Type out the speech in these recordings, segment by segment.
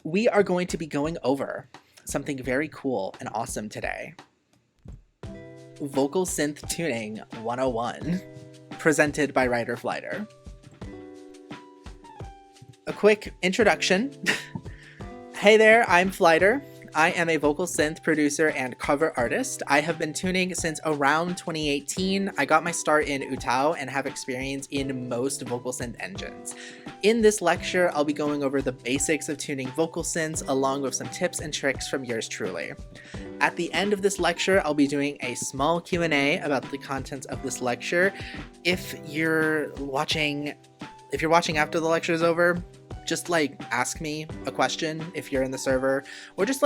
we are going to be going over something very cool and awesome today. Vocal Synth Tuning 101, presented by ryderflyder. A quick introduction. Hey there, I'm Flyder. I am a vocal synth producer and cover artist. I have been tuning since around 2018. I got my start in Utao and have experience in most vocal synth engines. In this lecture, I'll be going over the basics of tuning vocal synths along with some tips and tricks from yours truly. At the end of this lecture, I'll be doing a small Q&A about the contents of this lecture. If you're watching after the lecture is over, just ask me a question if you're in the server, or just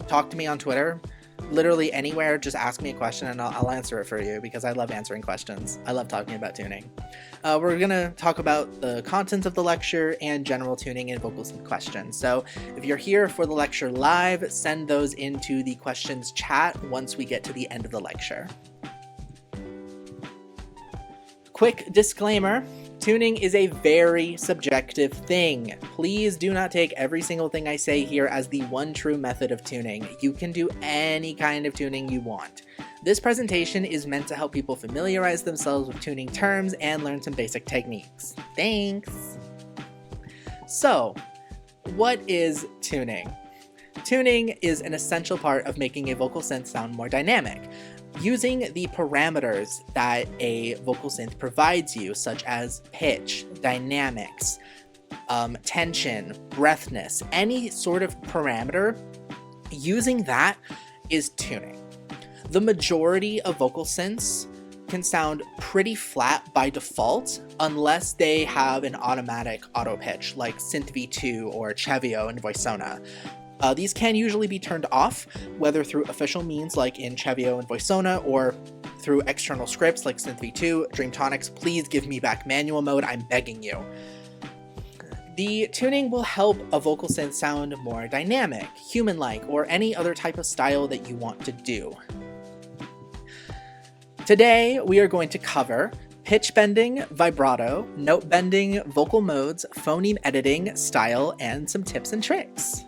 talk to me on Twitter. Literally anywhere, just ask me a question and I'll answer it for you because I love answering questions. I love talking about tuning. We're gonna talk about the contents of the lecture and general tuning and vocal synth questions. So if you're here for the lecture live, send those into the questions chat once we get to the end of the lecture. Quick disclaimer. Tuning is a very subjective thing. Please do not take every single thing I say here as the one true method of tuning. You can do any kind of tuning you want. This presentation is meant to help people familiarize themselves with tuning terms and learn some basic techniques. Thanks! So, what is tuning? Tuning is an essential part of making a vocal synth sound more dynamic. Using the parameters that a vocal synth provides you, such as pitch, dynamics, tension, breathness, any sort of parameter, using that is tuning. The majority of vocal synths can sound pretty flat by default unless they have an automatic auto pitch like Synth V2 or Chevio and Voicona. These can usually be turned off, whether through official means like in Chevio and Voicona, or through external scripts like Synth V2, Dreamtonics. Please give me back manual mode, I'm begging you. The tuning will help a vocal synth sound more dynamic, human-like, or any other type of style that you want to do. Today, we are going to cover pitch bending, vibrato, note bending, vocal modes, phoneme editing, style, and some tips and tricks.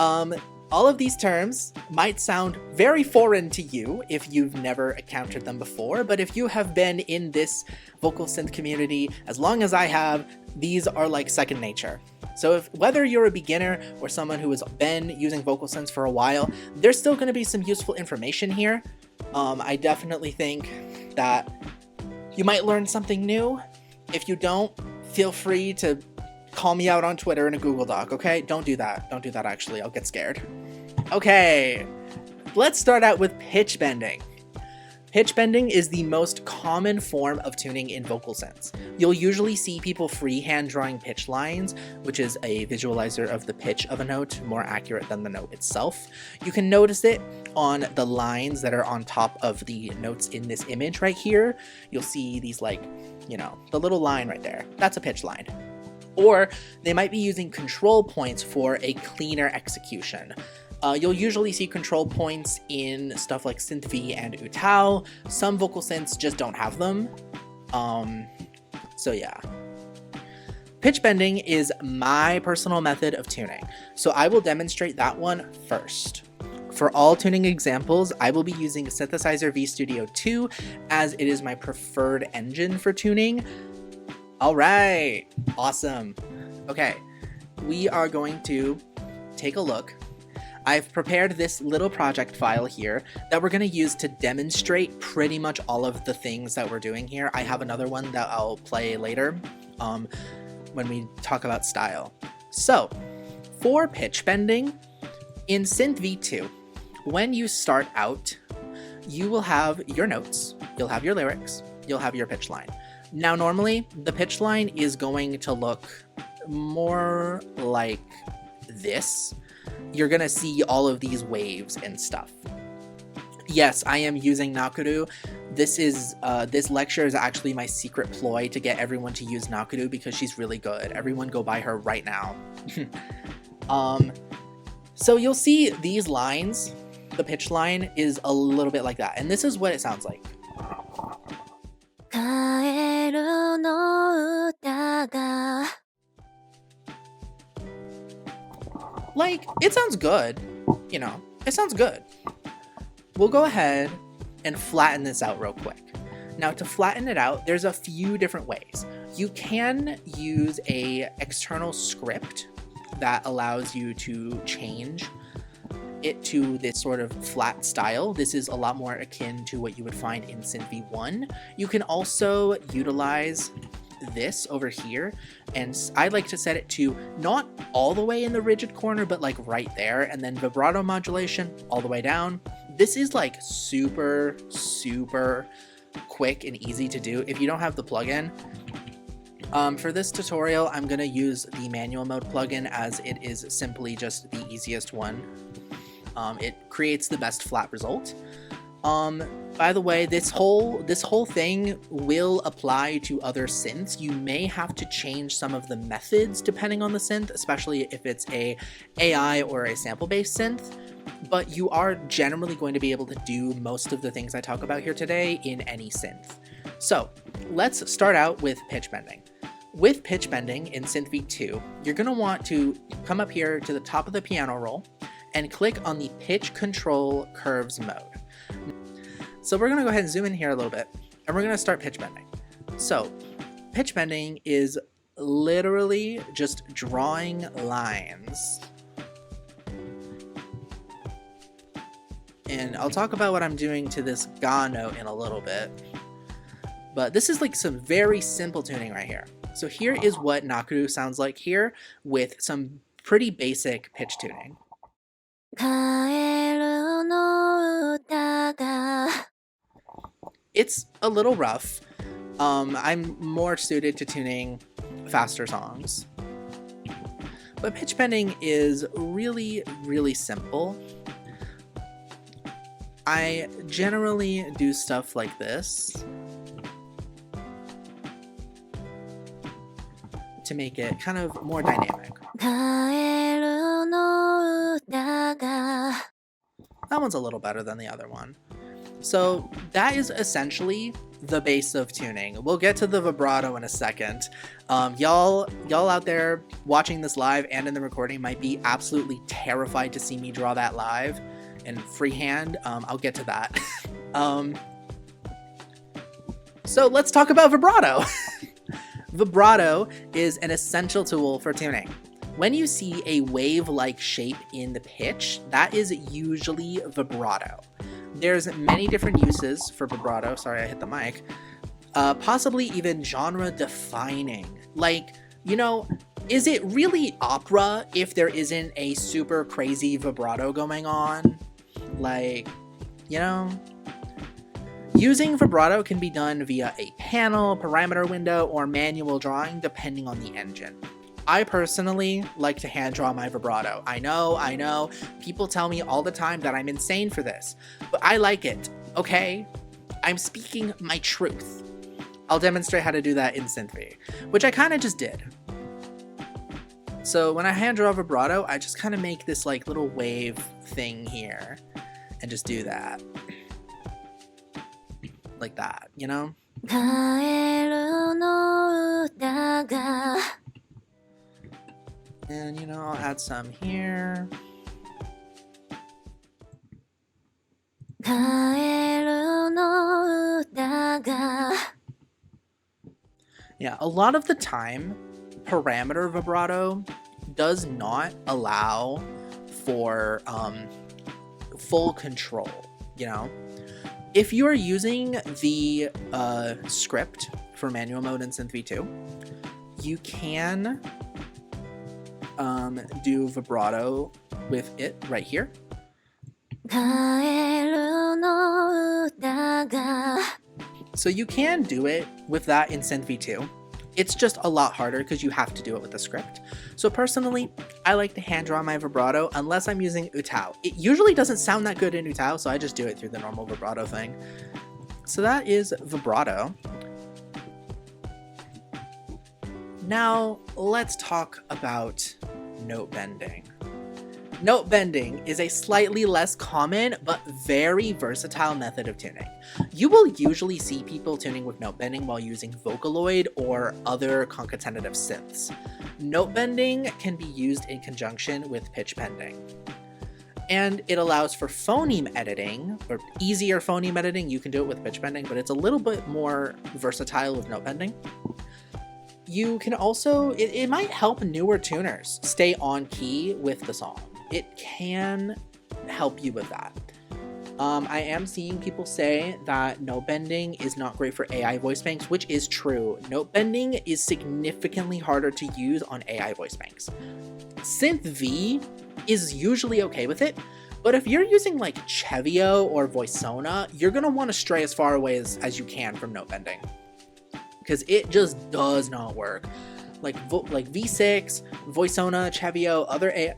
All of these terms might sound very foreign to you if you've never encountered them before, but if you have been in this vocal synth community as long as I have, these are like second nature. So whether you're a beginner or someone who has been using vocal synths for a while, there's still going to be some useful information here. I definitely think that you might learn something new. If you don't, feel free to call me out on Twitter in a Google Doc, okay? Don't do that. Don't do that, actually. I'll get scared. Okay, let's start out with pitch bending. Pitch bending is the most common form of tuning in vocal synths. You'll usually see people freehand drawing pitch lines, which is a visualizer of the pitch of a note, more accurate than the note itself. You can notice it on the lines that are on top of the notes in this image right here. You'll see these the little line right there. That's a pitch line. Or they might be using control points for a cleaner execution. You'll usually see control points in stuff like Synth V and Utao. Some vocal synths just don't have them. So yeah. Pitch bending is my personal method of tuning, so I will demonstrate that one first. For all tuning examples, I will be using Synthesizer V Studio 2 as it is my preferred engine for tuning. All right, awesome. Okay, we are going to take a look. I've prepared this little project file here that we're going to use to demonstrate pretty much all of the things that we're doing here. I have another one that I'll play later when we talk about style. So, for pitch bending, in Synth V2, when you start out, you will have your notes, you'll have your lyrics, you'll have your pitch line. Now, normally, the pitch line is going to look more like this. You're going to see all of these waves and stuff. Yes, I am using Nakuru. This lecture is actually my secret ploy to get everyone to use Nakuru because she's really good. Everyone go buy her right now. So you'll see these lines. The pitch line is a little bit like that. And this is what it sounds like. カエルの歌が like, it sounds good, you know, it sounds good. We'll go ahead and flatten this out real quick. Now, to flatten it out, there's a few different ways. You can use a external script that allows you to change it to this sort of flat style. This is a lot more akin to what you would find in Synth v1. You can also utilize this over here, and I like to set it to not all the way in the rigid corner, but like right there, and then vibrato modulation all the way down. This is like super quick and easy to do if you don't have the plugin. For this tutorial, I'm going to use the manual mode plugin, as it is simply just the easiest one. It creates the best flat result. By the way, this whole thing will apply to other synths. You may have to change some of the methods depending on the synth, especially if it's a AI or a sample-based synth, but you are generally going to be able to do most of the things I talk about here today in any synth. So let's start out with pitch bending. With pitch bending in Synth v2, you're going to want to come up here to the top of the piano roll and click on the pitch control curves mode. So we're going to go ahead and zoom in here a little bit, and we're going to start pitch bending. So pitch bending is literally just drawing lines. And I'll talk about what I'm doing to this ga note in a little bit. But this is like some very simple tuning right here. So here is what Nakuru sounds like here with some pretty basic pitch tuning. It's a little rough. I'm more suited to tuning faster songs. But pitch bending is really simple. I generally do stuff like this to make it kind of more dynamic. That one's a little better than the other one. So that is essentially the base of tuning. We'll get to the vibrato in a second. Y'all out there watching this live and in the recording might be absolutely terrified to see me draw that live in freehand. I'll get to that. So let's talk about vibrato. Vibrato is an essential tool for tuning. When you see a wave-like shape in the pitch, that is usually vibrato. There's many different uses for vibrato. Sorry, I hit the mic. Possibly even genre-defining. Like, you know, is it really opera if there isn't a super crazy vibrato going on? Like, you know? Using vibrato can be done via a panel, parameter window, or manual drawing, depending on the engine. I personally like to hand draw my vibrato. I know, people tell me all the time that I'm insane for this, but I like it, okay? I'm speaking my truth. I'll demonstrate how to do that in Synth V, which I kind of just did. So when I hand draw vibrato, I just kind of make this like little wave thing here and just do that. Like that, you know? And, you know, I'll add some here. Yeah, a lot of the time, parameter vibrato does not allow for full control, you know? If you are using the script for manual mode in Synth v2, you can do vibrato with it right here. So you can do it with that in Synth v2. It's just a lot harder because you have to do it with the script. So personally, I like to hand draw my vibrato unless I'm using Utao. It usually doesn't sound that good in Utao, so I just do it through the normal vibrato thing. So that is vibrato. Now let's talk about note bending. Note bending is a slightly less common but very versatile method of tuning. You will usually see people tuning with note bending while using Vocaloid or other concatenative synths. Note bending can be used in conjunction with pitch bending. And it allows for phoneme editing, or easier phoneme editing. You can do it with pitch bending, but it's a little bit more versatile with note bending. You can also, it might help newer tuners stay on key with the song. It can help you with that. I am seeing people say that note bending is not great for AI voice banks, which is true. Note bending is significantly harder to use on AI voice banks. Synth V is usually okay with it, but if you're using like Chevio or Voicona, you're gonna want to stray as far away as you can from note bending, because it just does not work. Like V6, Voicona, Chevio,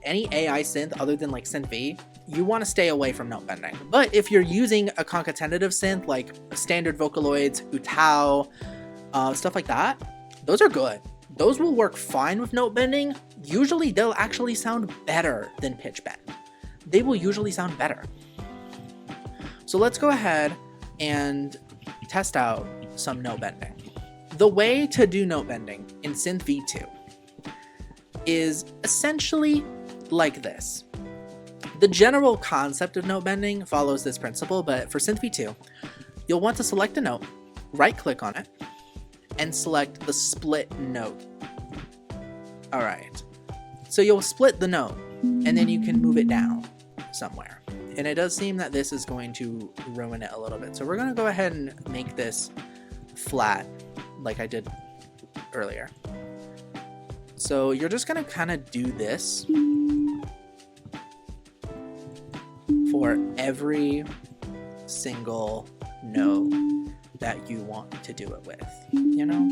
any AI synth other than like Synth V, you want to stay away from note bending. But if you're using a concatenative synth like standard Vocaloids, Utao, stuff like that, those are good. Those will work fine with note bending. Usually they'll actually sound better than pitch bend. They will usually sound better. So let's go ahead and test out some note bending. The way to do note bending in Synth V2 is essentially like this. The general concept of note bending follows this principle, but for Synth V2, you'll want to select a note, right-click on it, and select the split note. All right, so you'll split the note, and then you can move it down somewhere. And it does seem that this is going to ruin it a little bit. So we're gonna go ahead and make this flat like I did earlier. So you're just gonna kind of do this for every single note that you want to do it with, you know?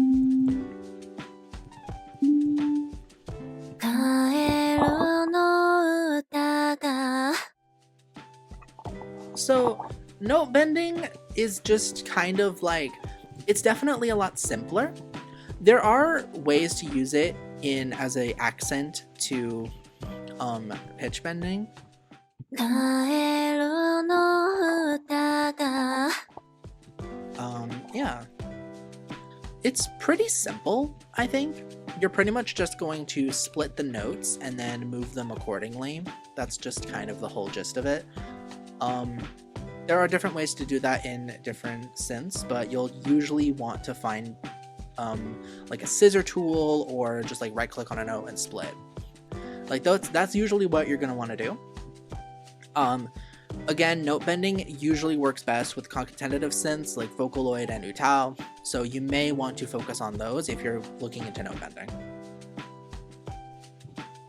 So note bending is just kind of like, it's definitely a lot simpler. There are ways to use it as a accent to pitch bending. Yeah. It's pretty simple, I think. You're pretty much just going to split the notes and then move them accordingly. That's just kind of the whole gist of it. There are different ways to do that in different synths, but you'll usually want to find like a scissor tool or just like right click on a note and split. Like that's usually what you're going to want to do. Again, note bending usually works best with concatenative synths like Vocaloid and Utao, so you may want to focus on those if you're looking into note bending.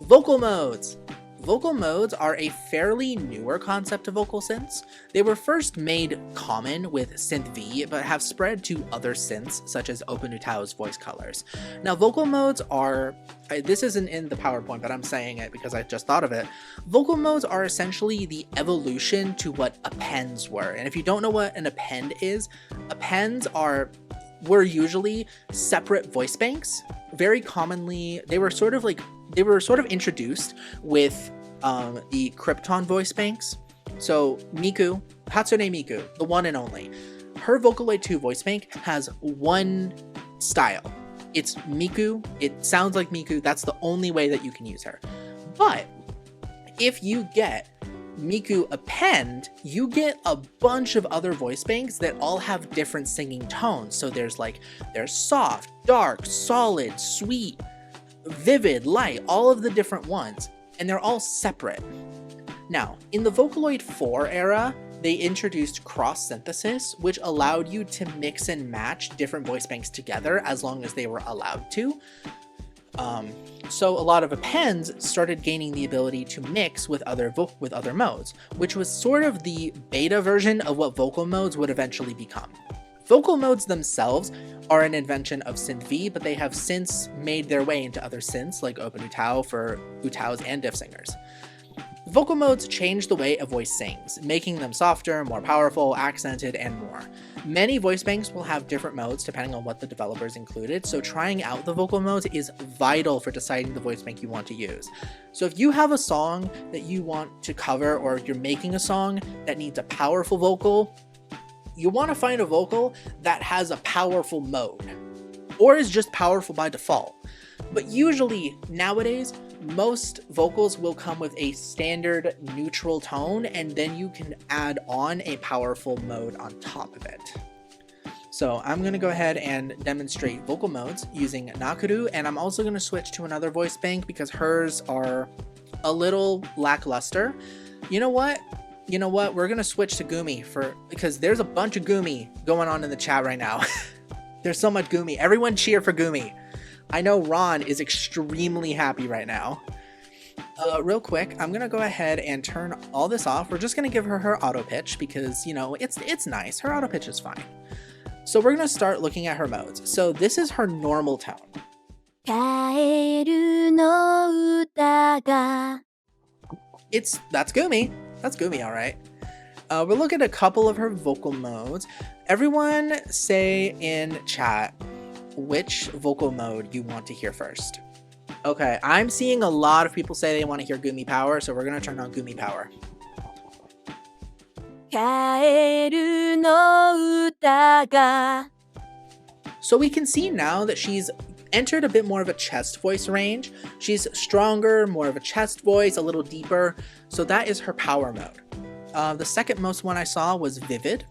Vocal modes. Vocal modes are a fairly newer concept of vocal synths. They were first made common with Synth V, but have spread to other synths such as OpenUtao's voice colors. Now, vocal modes are, this isn't in the PowerPoint, but I'm saying it because I just thought of it. Vocal modes are essentially the evolution to what appends were. And if you don't know what an append is, appends were usually separate voice banks. Very commonly, they were sort of introduced with the Krypton voice banks. So Miku, Hatsune Miku, the one and only, her Vocaloid 2 voice bank has one style. It's Miku. It sounds like Miku. That's the only way that you can use her. But if you get Miku append, you get a bunch of other voice banks that all have different singing tones. So there's soft, dark, solid, sweet, vivid, light, all of the different ones, and they're all separate. Now, in the Vocaloid 4 era, they introduced cross-synthesis, which allowed you to mix and match different voice banks together as long as they were allowed to. So a lot of appends started gaining the ability to mix with other modes, which was sort of the beta version of what vocal modes would eventually become. Vocal modes themselves are an invention of Synth V, but they have since made their way into other synths like OpenUtao for Utaos and diff singers. Vocal modes change the way a voice sings, making them softer, more powerful, accented, and more. Many voice banks will have different modes depending on what the developers included, so trying out the vocal modes is vital for deciding the voice bank you want to use. So if you have a song that you want to cover, or you're making a song that needs a powerful vocal, you want to find a vocal that has a powerful mode, or is just powerful by default. But usually, nowadays, most vocals will come with a standard neutral tone, and then you can add on a powerful mode on top of it. So I'm going to go ahead and demonstrate vocal modes using Nakuru, and I'm also going to switch to another voice bank because hers are a little lackluster. You know what? We're going to switch to Gumi because there's a bunch of Gumi going on in the chat right now. There's so much Gumi. Everyone cheer for Gumi. I know Ron is extremely happy right now. Real quick, I'm gonna go ahead and turn all this off. We're just gonna give her auto pitch because, you know, it's nice. Her auto pitch is fine. So we're gonna start looking at her modes. So this is her normal tone. That's Gumi. That's Gumi, all right. We'll look at a couple of her vocal modes. Everyone say in chat which vocal mode you want to hear first. Okay, I'm seeing a lot of people say they want to hear Gumi Power, so we're gonna turn on Gumi Power. So we can see now that she's entered a bit more of a chest voice range. She's stronger, more of a chest voice, a little deeper. So that is her power mode. The second most one I saw was Vivid.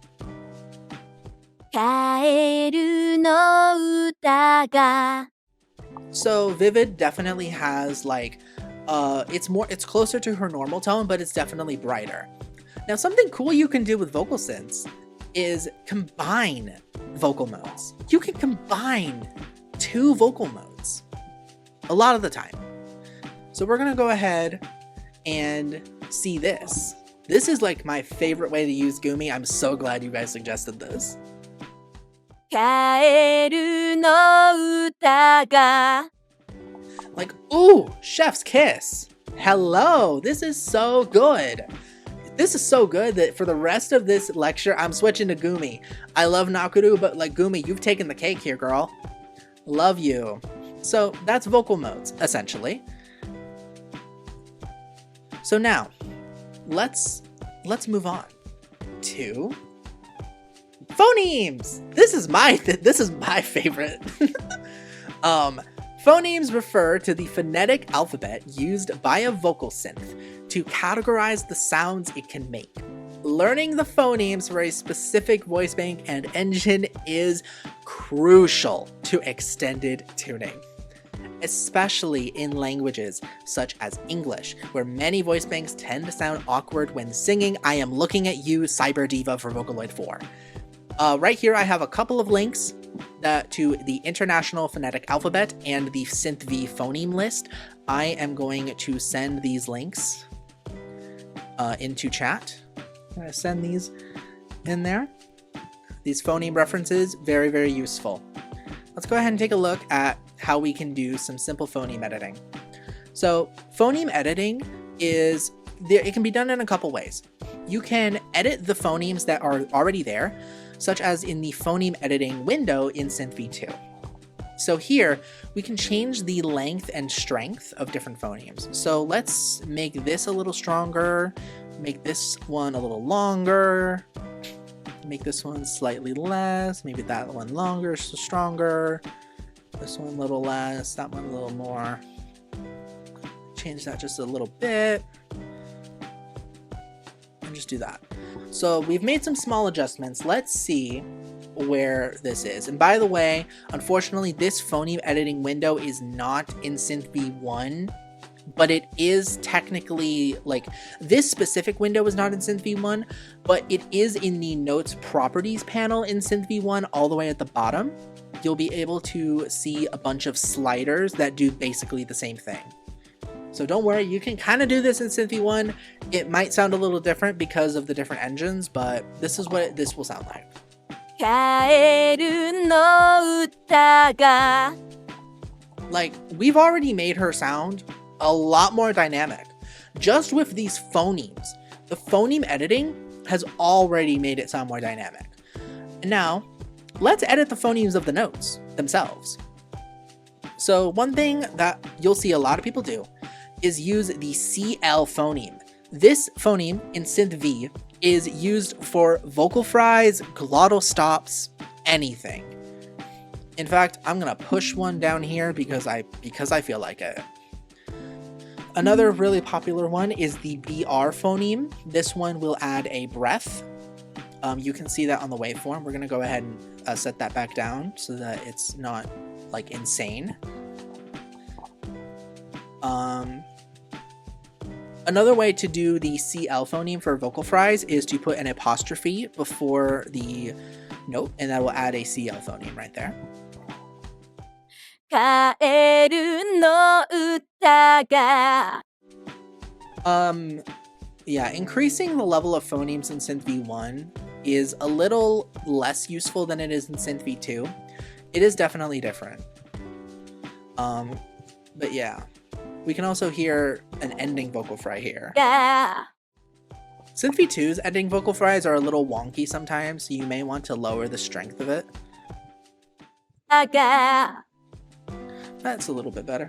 So Vivid definitely has like, it's closer to her normal tone, but it's definitely brighter. Now something cool you can do with vocal synths is combine vocal modes. You can combine two vocal modes a lot of the time. So we're gonna go ahead and see this. This is like my favorite way to use Gumi. I'm so glad you guys suggested this. Like, ooh, chef's kiss. Hello, this is so good. This is so good that for the rest of this lecture, I'm switching to Gumi. I love Nakuru, but like Gumi, you've taken the cake here, girl. Love you. So that's vocal modes, essentially. So now, let's move on to phonemes. This is my favorite. Phonemes refer to the phonetic alphabet used by a vocal synth to categorize the sounds it can make. Learning the phonemes for a specific voice bank and engine is crucial to extended tuning, especially in languages such as English, where many voice banks tend to sound awkward when singing. I am looking at you, Cyber Diva, for Vocaloid 4. Right here I have a couple of links to the International Phonetic Alphabet and the Synth V phoneme list. I am going to send these links into chat. I'm going to send these in there. These phoneme references, very, very useful. Let's go ahead and take a look at how we can do some simple phoneme editing. So phoneme editing it can be done in a couple ways. You can edit the phonemes that are already there, such as in the phoneme editing window in Synth V2. So here, we can change the length and strength of different phonemes. So let's make this a little stronger, make this one a little longer, make this one slightly less, maybe that one longer, so stronger, this one a little less, that one a little more. Change that just a little bit, and just do that. So we've made some small adjustments. Let's see where this is. And by the way, unfortunately, this phoneme editing window is not in Synth V1, but it is technically, like, this specific window is not in Synth V1, but it is in the Notes Properties panel in Synth V1 all the way at the bottom. You'll be able to see a bunch of sliders that do basically the same thing. So don't worry, you can kind of do this in Synth V1. It might sound a little different because of the different engines, but this is what this will sound like. Like, we've already made her sound a lot more dynamic. just with these phonemes. The phoneme editing has already made it sound more dynamic. Now, let's edit the phonemes of the notes themselves. So one thing that you'll see a lot of people do is use the CL phoneme. This phoneme in Synth V is used for vocal fries, glottal stops, anything. In fact, I'm gonna push one down here because I feel like it. Another really popular one is the BR phoneme. This one will add a breath. You can see that on the waveform. We're gonna go ahead and set that back down so that it's not like insane. Another way to do the CL phoneme for vocal fries is to put an apostrophe before the note, and that will add a CL phoneme right there. Yeah, increasing the level of phonemes in Synth V1 is a little less useful than it is in Synth V2. It is definitely different. But yeah. We can also hear an ending vocal fry here. Yeah. Synth V2's ending vocal fries are a little wonky sometimes, so you may want to lower the strength of it. That's a little bit better.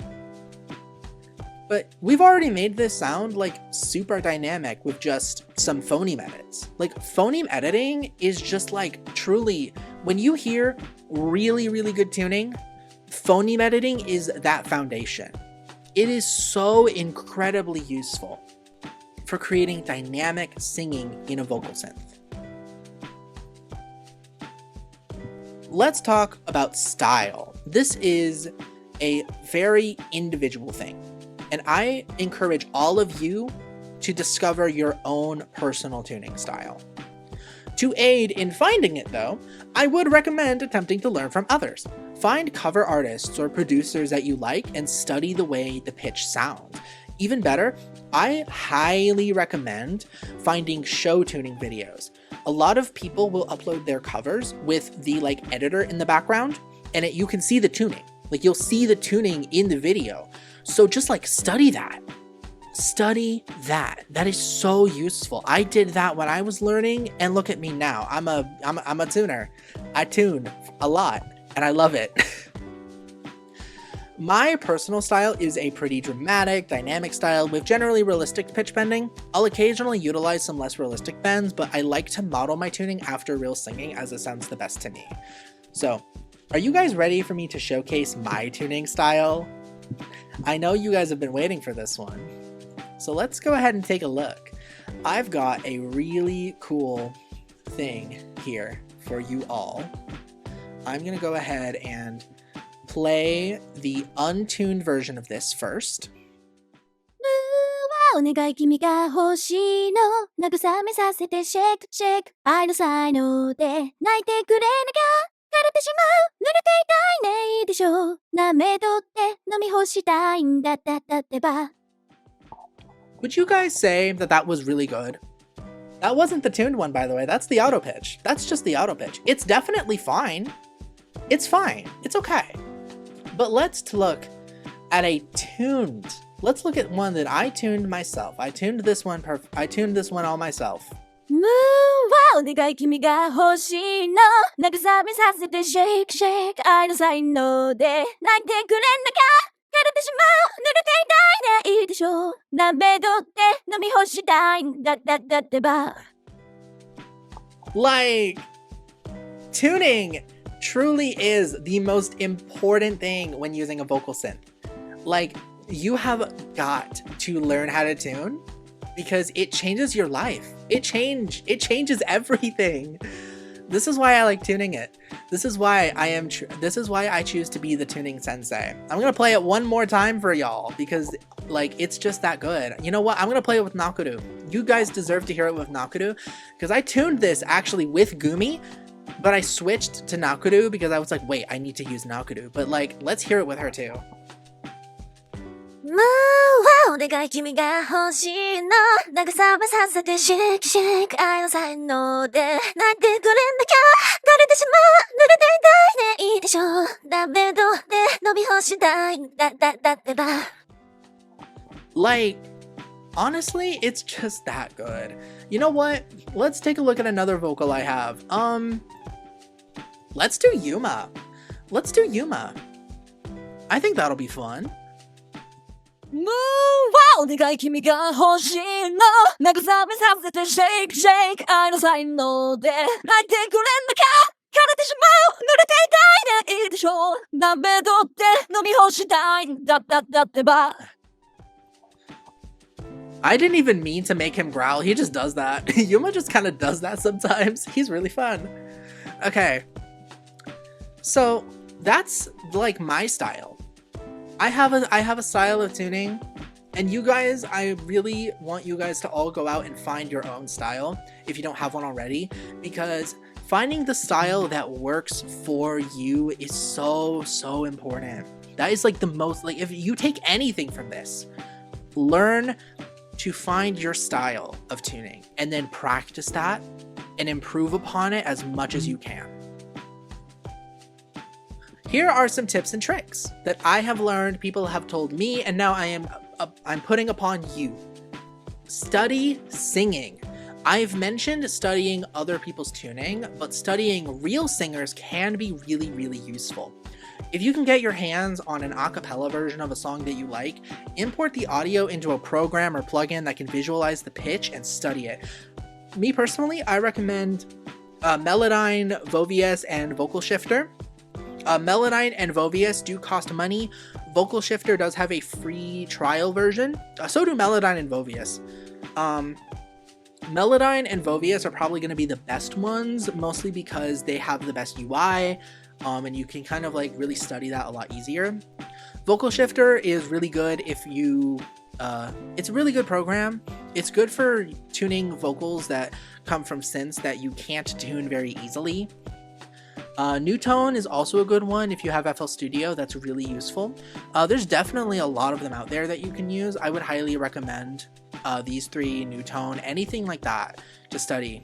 But we've already made this sound like super dynamic with just some phoneme edits. Like phoneme editing is just like truly, when you hear really, really good tuning, phoneme editing is that foundation. It is so incredibly useful for creating dynamic singing in a vocal synth. Let's talk about style. This is a very individual thing, and I encourage all of you to discover your own personal tuning style. To aid in finding it though, I would recommend attempting to learn from others. Find cover artists or producers that you like and study the way the pitch sounds. Even better, I highly recommend finding show tuning videos. A lot of people will upload their covers with the editor in the background, and you can see the tuning. Like you'll see the tuning in the video. So just study that. Study that. That is so useful. I did that when I was learning, and look at me now. I'm a tuner. I tune a lot, and I love it. My personal style is a pretty dramatic, dynamic style with generally realistic pitch bending. I'll occasionally utilize some less realistic bends, but I like to model my tuning after real singing as it sounds the best to me. So, are you guys ready for me to showcase my tuning style? I know you guys have been waiting for this one. So let's go ahead and take a look. I've got a really cool thing here for you all. I'm gonna go ahead and play the untuned version of this first. Would you guys say that that was really good? That wasn't the tuned one, by the way. That's the auto pitch. That's just the auto pitch. It's definitely fine. It's fine. It's okay. But let's look at a tuned. Let's look at one that I tuned myself. I tuned this one all myself. Tuning truly is the most important thing when using a vocal synth. You have got to learn how to tune because it changes your life. It changes everything. This is why I like tuning it. This is why I choose to be the tuning sensei. I'm gonna play it one more time for y'all because it's just that good. You know what? I'm gonna play it with Nakuru. You guys deserve to hear it with Nakuru because I tuned this actually with Gumi, but I switched to Nakuru because I was like, wait, I need to use Nakuru. But let's hear it with her too. Honestly, it's just that good. You know what? Let's take a look at another vocal I have. Let's do Yuma. Let's do Yuma. I think that'll be fun. もうお願い君が欲しいの慰めさせて Shake Shake 愛の才能で泣いてくれんのか枯れてしまう濡れていたいでいいでしょうダメ取って飲み干したいだってば I didn't even mean to make him growl, he just does that. Yuma just kind of does that sometimes. He's really fun. Okay. So that's like my style. I have a style of tuning, and you guys, I really want you guys to all go out and find your own style if you don't have one already, because finding the style that works for you is so important. That is like the most, like if you take anything from this, learn to find your style of tuning and then practice that and improve upon it as much as you can. Here are some tips and tricks that I have learned, people have told me, and now I'm putting upon you. Study singing. I've mentioned studying other people's tuning, but studying real singers can be really useful. If you can get your hands on an a cappella version of a song that you like, import the audio into a program or plugin that can visualize the pitch and study it. Me personally, I recommend Melodyne, Vovius, and Vocal Shifter. Melodyne and Vovius do cost money. Vocal Shifter does have a free trial version. So do Melodyne and Vovius. Melodyne and Vovius are probably going to be the best ones, mostly because they have the best UI, and you can kind of like really study that a lot easier. Vocal Shifter is really good if you... it's a really good program. It's good for tuning vocals that come from synths that you can't tune very easily. Newtone is also a good one if you have FL Studio. That's really useful. There's definitely a lot of them out there that you can use. I would highly recommend these three, Newtone, anything like that to study.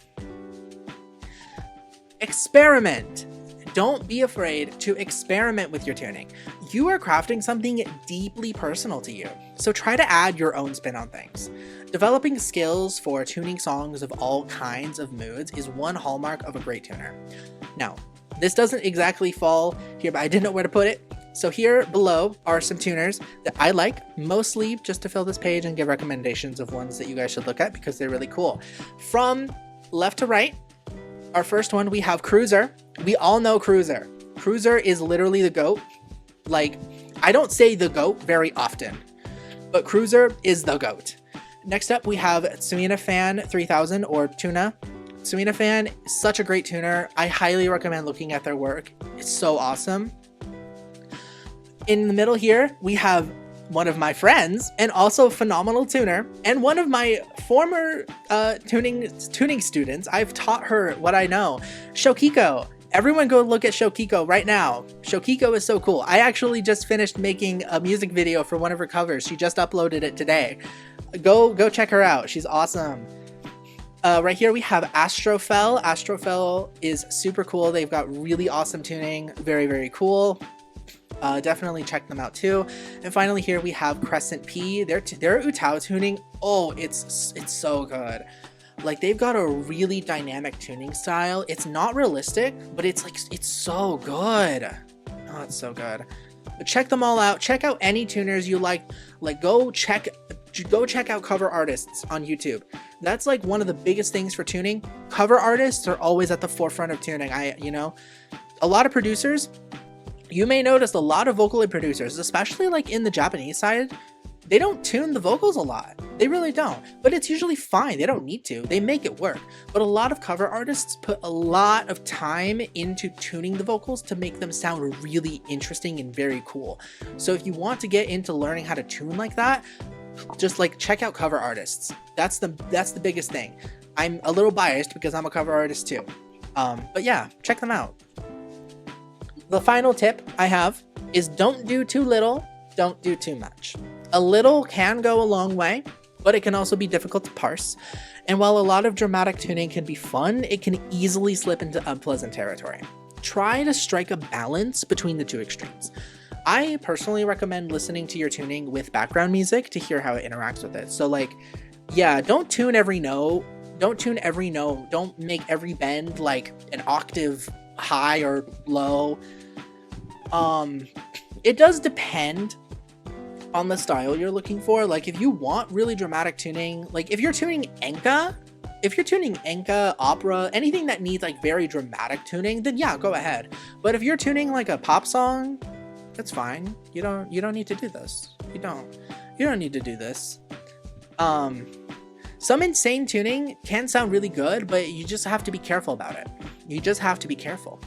Experiment. Don't be afraid to experiment with your tuning. You are crafting something deeply personal to you, so try to add your own spin on things. Developing skills for tuning songs of all kinds of moods is one hallmark of a great tuner. Now, this doesn't exactly fall here, but I didn't know where to put it. So here below are some tuners that I like, mostly just to fill this page and give recommendations of ones that you guys should look at because they're really cool. From left to right, our first one, we have Cruiser. We all know Cruiser. Cruiser is literally the GOAT. Like, I don't say the GOAT very often, but Cruiser is the GOAT. Next up, we have Suina Fan 3000 or Tuna. Suina Fan is such a great tuner. I highly recommend looking at their work. It's so awesome. In the middle here, we have one of my friends and also a phenomenal tuner and one of my former tuning students. I've taught her what I know. Shokiko. Everyone go look at Shokiko right now. Shokiko is so cool. I actually just finished making a music video for one of her covers. She just uploaded it today. Go check her out. She's awesome. Right here we have Astrofel. Astrofel is super cool. They've got really awesome tuning. Very cool. Definitely check them out too. And finally here we have Crescent P. Their Utao tuning, oh, it's so good. Like, they've got a really dynamic tuning style. It's not realistic, but it's so good. Oh, it's so good. But check them all out. Check out any tuners you like. Like, go check out cover artists on YouTube. That's like one of the biggest things for tuning. Cover artists are always at the forefront of tuning. A lot of producers, you may notice a lot of Vocaloid producers, especially like in the Japanese side, they don't tune the vocals a lot. They really don't. But it's usually fine. They don't need to. They make it work. But a lot of cover artists put a lot of time into tuning the vocals to make them sound really interesting and very cool. So if you want to get into learning how to tune like that, just like check out cover artists. That's the biggest thing. I'm a little biased because I'm a cover artist too. But yeah, check them out. The final tip I have is don't do too little, don't do too much. A little can go a long way, but it can also be difficult to parse. And while a lot of dramatic tuning can be fun, it can easily slip into unpleasant territory. Try to strike a balance between the two extremes. I personally recommend listening to your tuning with background music to hear how it interacts with it. So like, yeah, don't tune every note. Don't tune every note. Don't make every bend like an octave high or low. It does depend on the style you're looking for. Like if you want really dramatic tuning, like if you're tuning enka, opera, anything that needs like very dramatic tuning, then yeah, go ahead. But if you're tuning like a pop song, that's fine. You don't need to do this. You don't need to do this. Some insane tuning can sound really good, but you just have to be careful about it. You just have to be careful.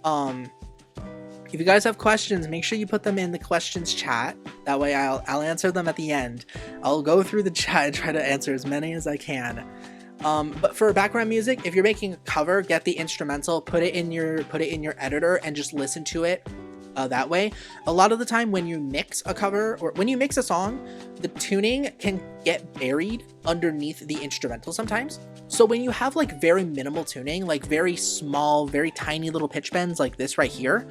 If you guys have questions, make sure you put them in the questions chat. That way I'll answer them at the end. I'll go through the chat and try to answer as many as I can. But for background music, if you're making a cover, get the instrumental, put it in your editor and just listen to it that way. A lot of the time when you mix a cover or when you mix a song, the tuning can get buried underneath the instrumental sometimes. So when you have like very minimal tuning, like very small, very tiny little pitch bends like this right here,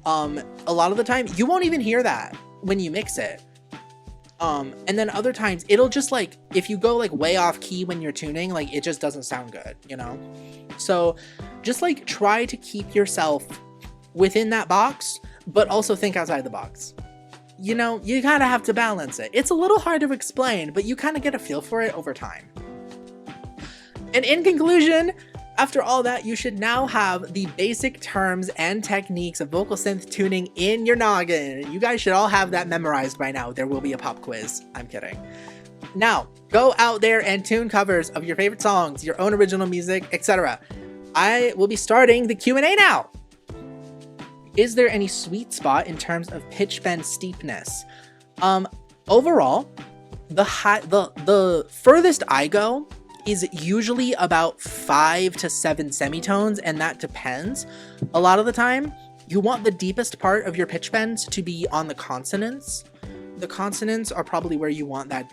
a lot of the time you won't even hear that when you mix it. And then other times it'll just like, if you go like way off key when you're tuning, like it just doesn't sound good, you know? So just like try to keep yourself within that box, but also think outside the box. You know, you kind of have to balance it. It's a little hard to explain, but you kind of get a feel for it over time. And in conclusion, after all that, you should now have the basic terms and techniques of vocal synth tuning in your noggin. You guys should all have that memorized by now. There will be a pop quiz. I'm kidding. Now, go out there and tune covers of your favorite songs, your own original music, etc. I will be starting the Q&A now. Is there any sweet spot in terms of pitch bend steepness? Overall, the furthest I go is usually about 5 to 7 semitones, and that depends. A lot of the time, you want the deepest part of your pitch bends to be on the consonants. The consonants are probably where you want that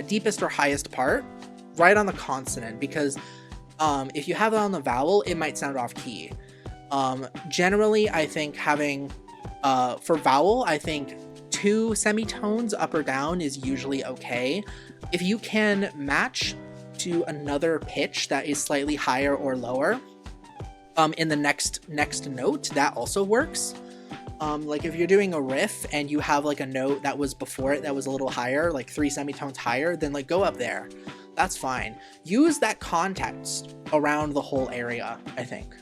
deepest or highest part, right on the consonant, because if you have it on the vowel, it might sound off key. Generally, I think having, for vowel, I think 2 semitones up or down is usually okay. If you can match to another pitch that is slightly higher or lower in the next note, that also works. Like if you're doing a riff and you have like a note that was before it that was a little higher, like 3 semitones higher, then like go up there. That's fine. Use that context around the whole area, I think.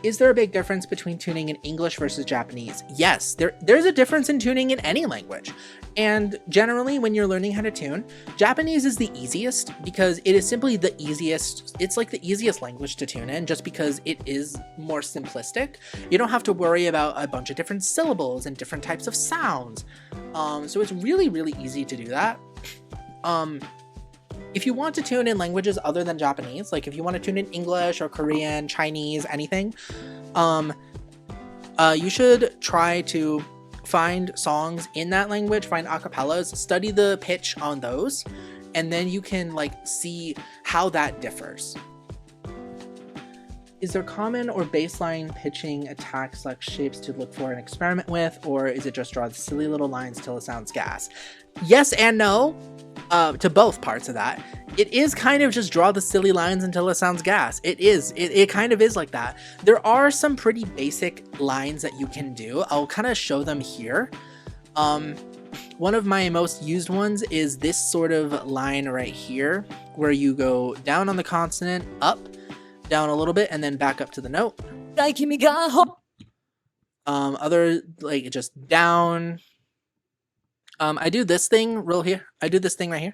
Is there a big difference between tuning in English versus Japanese? Yes, there's a difference in tuning in any language. And generally, when you're learning how to tune, Japanese is the easiest because it is simply the easiest. It's like the easiest language to tune in just because it is more simplistic. You don't have to worry about a bunch of different syllables and different types of sounds. So it's really, really easy to do that. If you want to tune in languages other than Japanese, like if you want to tune in English or Korean, Chinese, anything, you should try to find songs in that language, find acapellas, study the pitch on those, and then you can like see how that differs. Is there common or baseline pitching attacks like shapes to look for and experiment with, or is it just draw the silly little lines till it sounds gas? Yes and no. To both parts of that. It is kind of just draw the silly lines until it sounds gas. It is. It kind of is like that. There are some pretty basic lines that you can do. I'll kind of show them here. One of my most used ones is this sort of line right here, where you go down on the consonant, up, down a little bit, and then back up to the note. Other, like, just down. I do this thing I do this thing right here,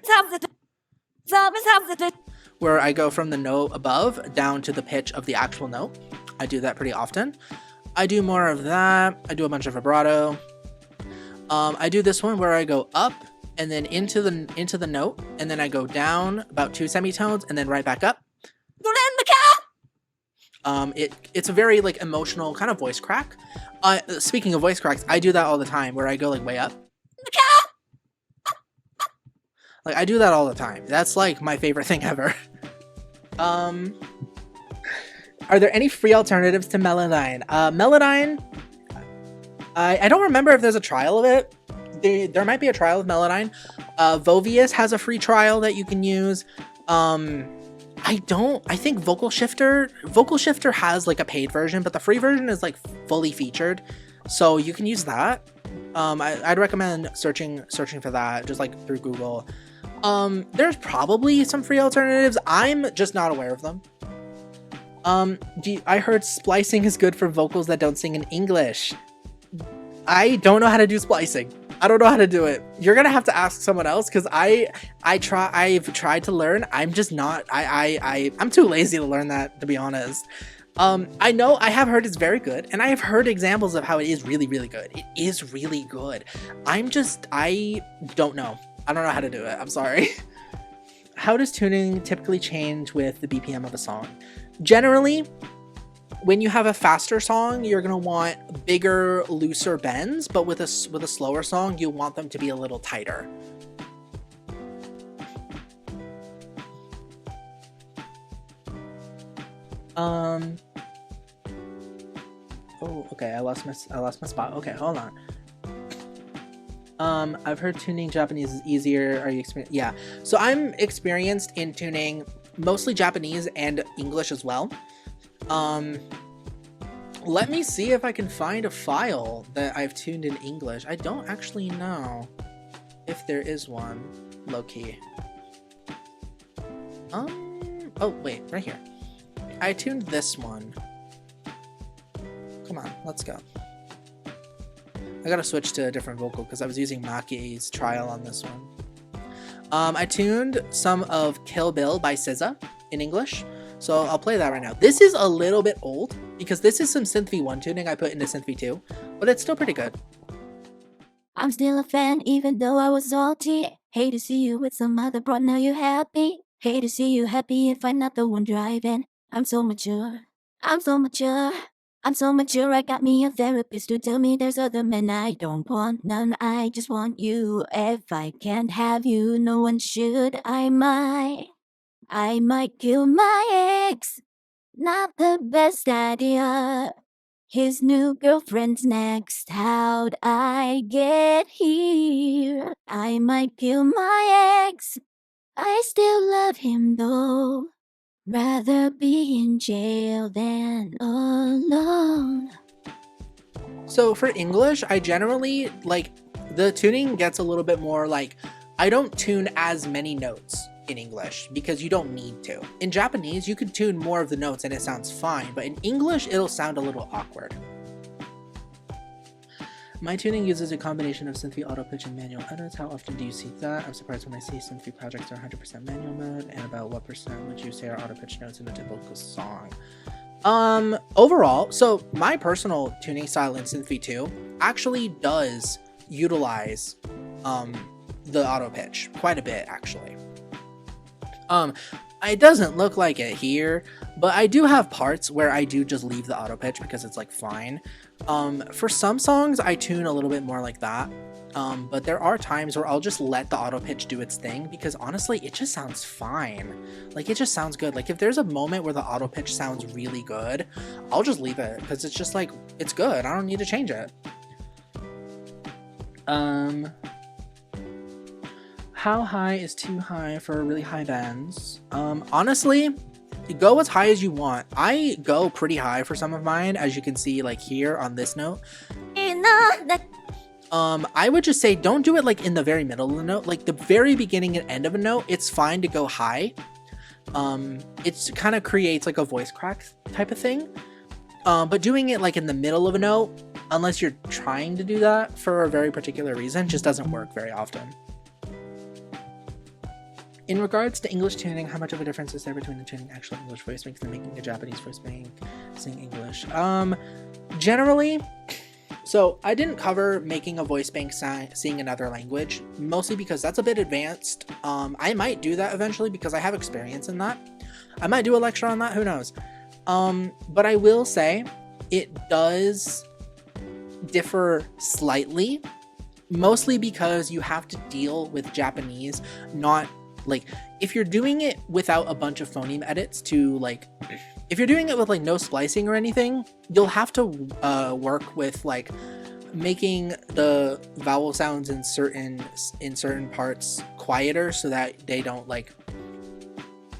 where I go from the note above down to the pitch of the actual note. I do that pretty often. I do more of that. I do a bunch of vibrato. I do this one where I go up and then into the note, and then I go down about 2 semitones and then right back up. It's a very like emotional kind of voice crack. Speaking of voice cracks, I do that all the time where I go like way up. Like, I do that all the time. That's, like, my favorite thing ever. Are there any free alternatives to Melodyne? Melodyne, I don't remember if there's a trial of it. There might be a trial of Melodyne. Vovius has a free trial that you can use. I think Vocal Shifter has like a paid version, but the free version is like fully featured, so you can use that. I'd recommend searching for that just like through Google. There's probably some free alternatives. I'm just not aware of them. I heard splicing is good for vocals that don't sing in English. I don't know how to do splicing. I don't know how to do it. You're gonna have to ask someone else, because I've tried to learn. I'm just not. I'm too lazy to learn that, to be honest. I know I have heard it's very good, and I have heard examples of how it is really, really good. It is really good. I don't know. I don't know how to do it. I'm sorry. How does tuning typically change with the BPM of a song? Generally, when you have a faster song, you're gonna want bigger, looser bends, but with a slower song, you want them to be a little tighter. Oh, okay, I lost my spot. Okay, hold on. I've heard tuning Japanese is easier. Are you experienced? Yeah, so I'm experienced in tuning mostly Japanese and English as well. Let me see if I can find a file that I've tuned in English. I don't actually know if there is one, low-key. Oh wait, right here. I tuned this one. Come on, let's go. I gotta switch to a different vocal because I was using Maki's trial on this one. I tuned some of Kill Bill by SZA in English, so I'll play that right now. This is a little bit old because this is some Synth V1 tuning I put into Synth V2, but it's still pretty good. I'm still a fan even though I was salty. Hate to see you with some other bro, now you happy. Hate to see you happy if I'm not the one driving. I'm so mature. I'm so mature. I'm so mature, I got me a therapist to tell me there's other men I don't want none. I just want you. If I can't have you, no one should. I might kill my ex. Not the best idea. His new girlfriend's next. How'd I get here? I might kill my ex. I still love him though. Rather be in jail than alone. So for English, I generally, like, the tuning gets a little bit more like, I don't tune as many notes in English because you don't need to. In Japanese, you can tune more of the notes and it sounds fine, but in English, it'll sound a little awkward. My tuning uses a combination of Synth V auto pitch and manual edits. How often do you see that? I'm surprised when I see Synth V projects are 100% manual mode, and about what percent would you say are auto pitch notes in a typical song? Overall, so my personal tuning style in Synth V2 actually does utilize the auto pitch quite a bit, actually. It doesn't look like it here, but I do have parts where I do just leave the auto pitch because it's like fine. For some songs I tune a little bit more like that, but there are times where I'll just let the auto pitch do its thing because honestly it just sounds fine. Like, it just sounds good. Like, if there's a moment where the auto pitch sounds really good, I'll just leave it because it's just like, it's good. I don't need to change it. How high is too high for really high bends? Honestly, go as high as you want. I go pretty high for some of mine, as you can see, like here on this note. I would just say don't do it like in the very middle of the note. Like the very beginning and end of a note, it's fine to go high. It kind of creates like a voice crack type of thing. But doing it like in the middle of a note, unless you're trying to do that for a very particular reason, just doesn't work very often. In regards to English tuning, how much of a difference is there between the tuning actual English voice banks and making a Japanese voice bank sing English? Generally, so I didn't cover making a voice bank sing another language, mostly because that's a bit advanced. I might do that eventually because I have experience in that. I might do a lecture on that, who knows? But I will say it does differ slightly, mostly because you have to deal with Japanese, not like, if you're doing it without a bunch of phoneme edits to like, if you're doing it with like no splicing or anything, you'll have to work with like making the vowel sounds in certain parts quieter so that they don't like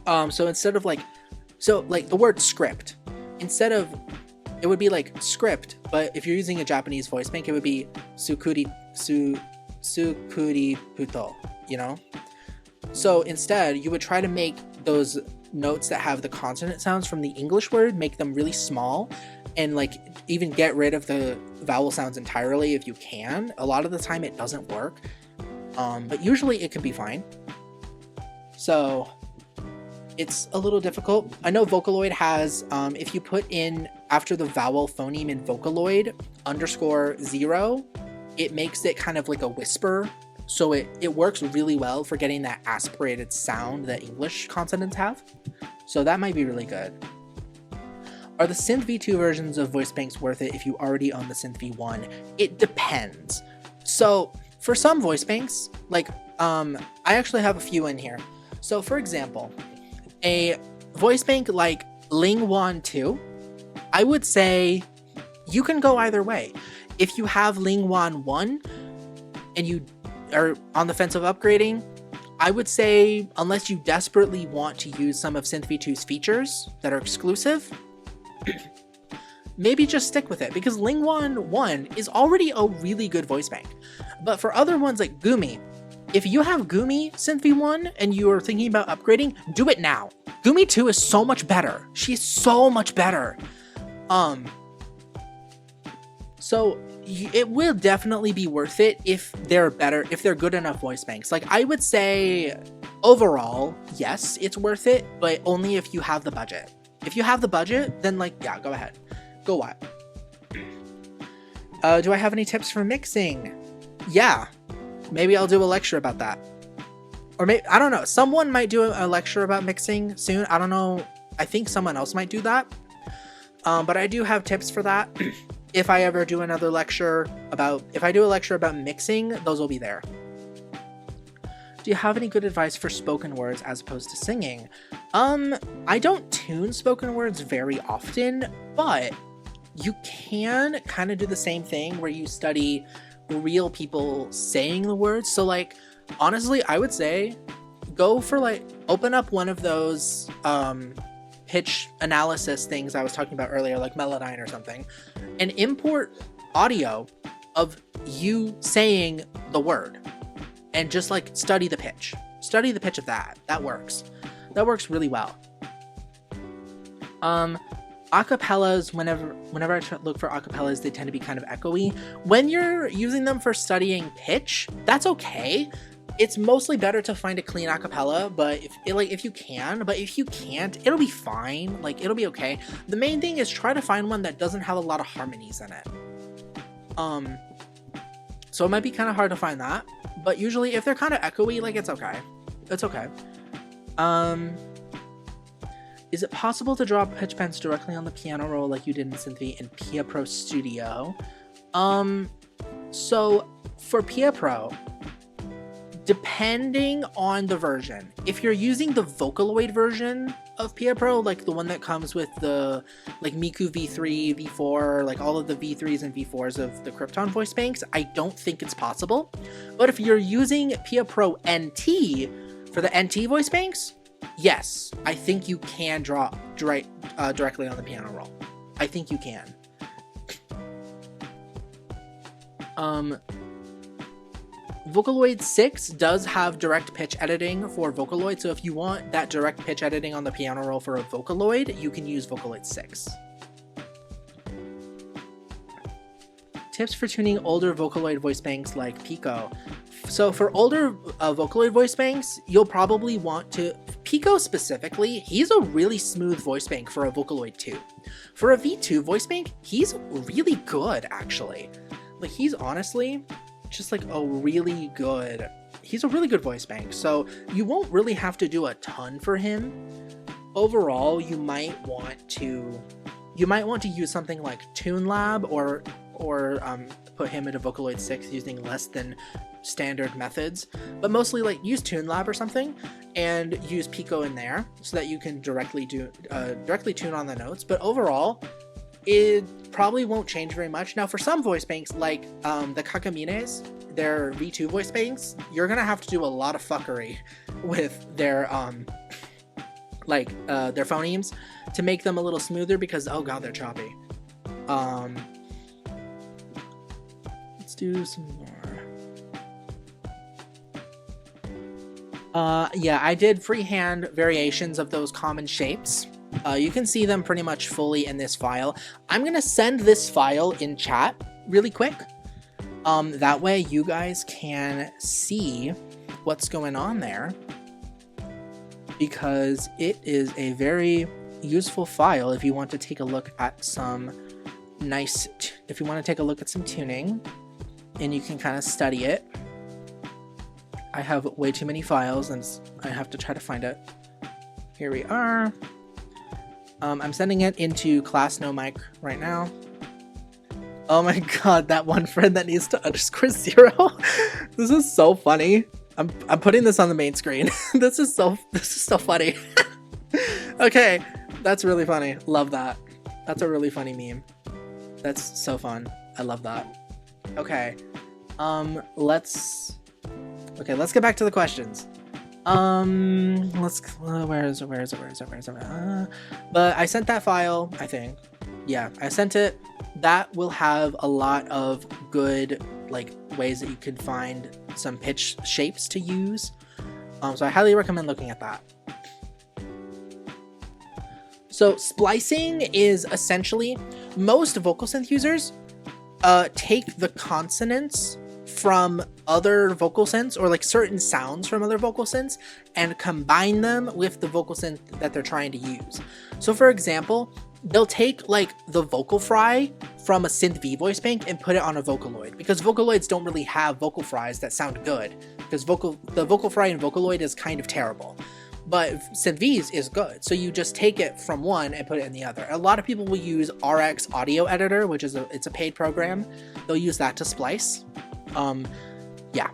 so instead of like the word script, instead of, it would be like script, but if you're using a Japanese voice bank, it would be sukuri puto, you know? So instead, you would try to make those notes that have the consonant sounds from the English word, make them really small, and like even get rid of the vowel sounds entirely if you can. A lot of the time it doesn't work, but usually it can be fine. So it's a little difficult. I know Vocaloid has, if you put in after the vowel phoneme in Vocaloid _0, it makes it kind of like a whisper. So it works really well for getting that aspirated sound that English consonants have. So that might be really good. Are the Synth V2 versions of voice banks worth it if you already own the Synth V1? It depends. So for some voice banks, like I actually have a few in here. So for example, a voice bank like Lingwan 2, I would say you can go either way. If you have Lingwan 1 and you are on the fence of upgrading, I would say unless you desperately want to use some of Synth V2's features that are exclusive, maybe just stick with it, because Lingwan 1 is already a really good voice bank. But for other ones like Gumi, if you have Gumi Synth V1 and you are thinking about upgrading, do it now. Gumi 2 is so much better. She's so much better. So it will definitely be worth it if they're better, if they're good enough voice banks. Like I would say overall, yes, it's worth it, but only if you have the budget. If you have the budget, then like, yeah, go ahead. Go wild. Do I have any tips for mixing? Yeah. Maybe I'll do a lecture about that. Or maybe, I don't know. Someone might do a lecture about mixing soon. I don't know. I think someone else might do that. But I do have tips for that. If I ever do another lecture about, if I do a lecture about mixing, those will be there. Do you have any good advice for spoken words as opposed to singing? I don't tune spoken words very often, but you can kind of do the same thing where you study real people saying the words. So like, honestly, I would say go for like, open up one of those pitch analysis things I was talking about earlier, like Melodyne or something, and import audio of you saying the word and just like study the pitch. Study the pitch of that. That works. That works really well. Acapellas, whenever I look for acapellas, they tend to be kind of echoey. When you're using them for studying pitch, that's okay. It's mostly better to find a clean acapella, but if you can, but if you can't, it'll be fine. Like, it'll be okay. The main thing is try to find one that doesn't have a lot of harmonies in it. So it might be kind of hard to find that, but usually if they're kind of echoey, like, it's okay. It's okay. Is it possible to draw pitch bends directly on the piano roll like you did in Synth in Pia Pro Studio? So for Pia Pro, depending on the version, if you're using the Vocaloid version of Pia Pro, like the one that comes with the like Miku V3, V4, like all of the V3s and V4s of the Krypton voice banks, I don't think it's possible. But if you're using Pia Pro NT for the NT voice banks, yes, I think you can draw directly on the piano roll. I think you can. Vocaloid 6 does have direct pitch editing for Vocaloid, so if you want that direct pitch editing on the piano roll for a Vocaloid, you can use Vocaloid 6. Tips for tuning older Vocaloid voice banks like Pico. So for older Vocaloid voice banks, you'll probably want to... Pico specifically, he's a really smooth voice bank for a Vocaloid 2. For a V2 voice bank, he's really good, actually. Like, he's honestly just like he's a really good voice bank, so you won't really have to do a ton for him. Overall, you might want to use something like TuneLab or put him into Vocaloid 6 using less than standard methods, but mostly like use TuneLab or something and use Pico in there so that you can directly tune on the notes. But overall, it probably won't change very much. Now for some voice banks, like the Kakamines, their V2 voice banks, you're gonna have to do a lot of fuckery with their their phonemes to make them a little smoother, because oh god, they're choppy. Let's do some more. Yeah, I did freehand variations of those common shapes. You can see them pretty much fully in this file. I'm gonna send this file in chat really quick. That way you guys can see what's going on there, because it is a very useful file if you want to take a look at some if you want to take a look at some tuning, and you can kind of study it. I have way too many files and I have to try to find it. Here we are. I'm sending it into class no mic right now. Oh my god, that one friend that needs to _0. This is so funny. I'm putting this on the main screen. This is so funny. Okay, that's really funny. Love that. That's a really funny meme. That's so fun. I love that. Okay. Let's get back to the questions. Where is it? But I sent that file, I think. Yeah, I sent it. That will have a lot of good ways that you could find some pitch shapes to use. So I highly recommend looking at that. So splicing is essentially, most vocal synth users take the consonants from other vocal synths, or certain sounds from other vocal synths, and combine them with the vocal synth that they're trying to use. So for example, they'll take the vocal fry from a synth V voice bank and put it on a Vocaloid, because Vocaloids don't really have vocal fries that sound good, because the vocal fry in Vocaloid is kind of terrible. But synth V's is good, so you just take it from one and put it in the other. A lot of people will use RX Audio Editor, which is it's a paid program. They'll use that to splice. Yeah.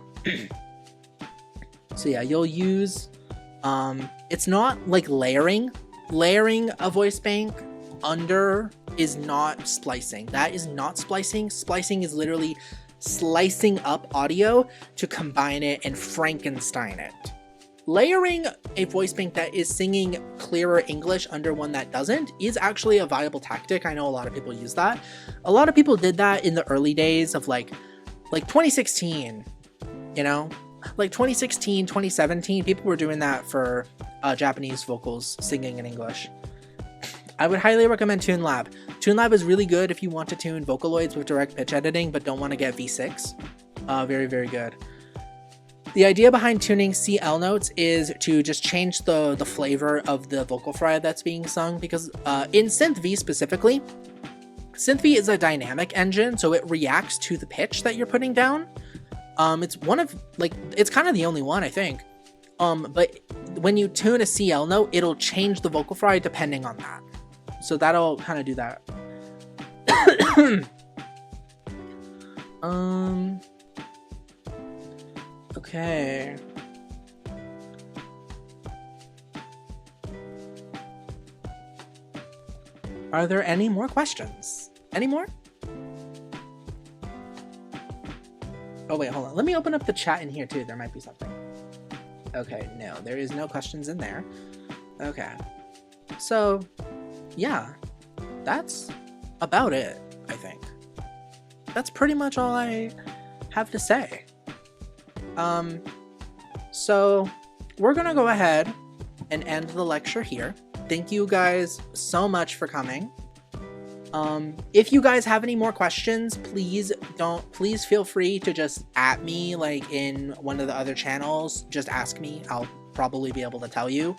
So yeah, you'll use, it's not layering. Layering a voice bank under is not splicing. That is not splicing. Splicing is literally slicing up audio to combine it and Frankenstein it. Layering a voice bank that is singing clearer English under one that doesn't is actually a viable tactic. I know a lot of people use that. A lot of people did that in the early days of like 2016, you know? 2016, 2017, people were doing that for Japanese vocals singing in English. I would highly recommend TuneLab. TuneLab is really good if you want to tune Vocaloids with direct pitch editing but don't want to get V6. Very, very good. The idea behind tuning CL notes is to just change the flavor of the vocal fry that's being sung, because in Synth V specifically, Synth V is a dynamic engine, so it reacts to the pitch that you're putting down. It's one of, it's kind of the only one, I think. But when you tune a CL note, it'll change the vocal fry depending on that. So that'll kind of do that. Okay. Are there any more questions? Any more? Oh wait, hold on. Let me open up the chat in here too. There might be something. Okay, no, there is no questions in there. Okay. So, yeah, that's about it, I think. That's pretty much all I have to say. So we're gonna go ahead and end the lecture here. Thank you guys so much for coming. If you guys have any more questions, please feel free to just at me, in one of the other channels. Just ask me. I'll probably be able to tell you.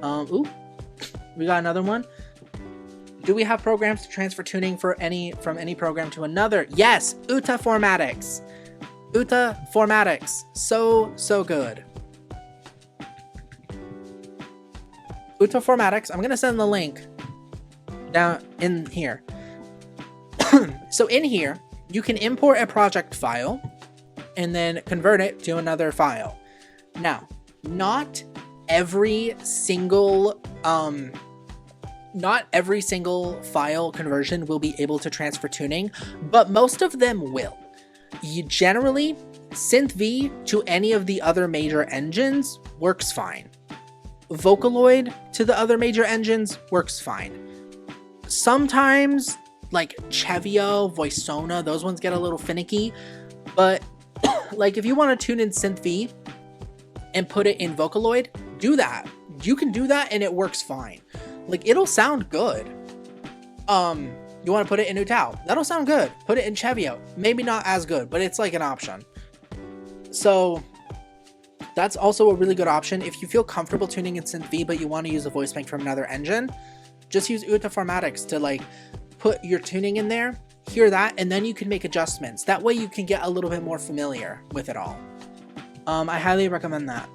Ooh, we got another one. Do we have programs to transfer tuning from any program to another? Yes, Uta Formatics. Uta Formatics. So good. Uta Formatics. I'm gonna send the link down in here. So in here, you can import a project file and then convert it to another file. Now, not every single not every single file conversion will be able to transfer tuning, but most of them will. You generally, Synth V to any of the other major engines works fine. Vocaloid to the other major engines works fine. Sometimes, like Chevio, Voicona, those ones get a little finicky, but like if you want to tune in Synth V and put it in Vocaloid, do that. You can do that and it works fine. Like, it'll sound good. You want to put it in Utao, that'll sound good. Put it in Chevio, maybe not as good, but it's like an option. So that's also a really good option. If you feel comfortable tuning in Synth V, but you want to use a voice bank from another engine, just use Uta Formatics to like put your tuning in there, hear that, and then you can make adjustments. That way you can get a little bit more familiar with it all. I highly recommend that.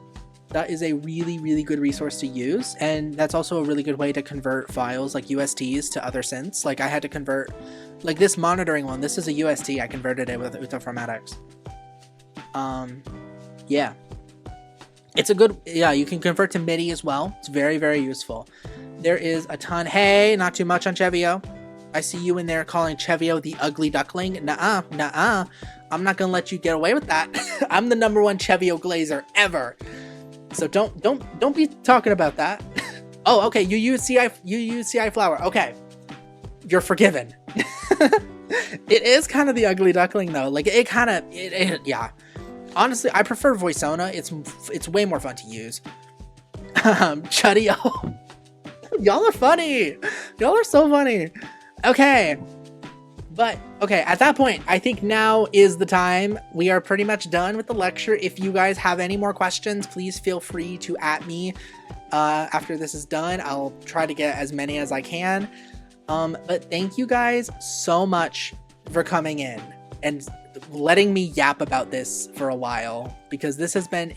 That is a really, really good resource to use. And that's also a really good way to convert files like USTs to other synths. Like I had to convert, like this monitoring one, this is a UST, I converted it with Uta Formatics. Yeah. It's a good, yeah, you can convert to MIDI as well. It's very, very useful. There is a ton, hey, not too much on Chevio. I see you in there calling Chevio the ugly duckling. Nuh-uh, nuh-uh. I'm not gonna let you get away with that. I'm the #1 Chevio glazer ever. So don't be talking about that. Oh, okay, you use CI flower. Okay. You're forgiven. It is kind of the ugly duckling though. Like it kind of, yeah. Honestly, I prefer Voicona. It's way more fun to use. Chuddy-o. Y'all are funny. Y'all are so funny. Okay. But, okay, at that point, I think now is the time. We are pretty much done with the lecture. If you guys have any more questions, please feel free to @ me after this is done. I'll try to get as many as I can. But thank you guys so much for coming in and letting me yap about this for a while, because this has been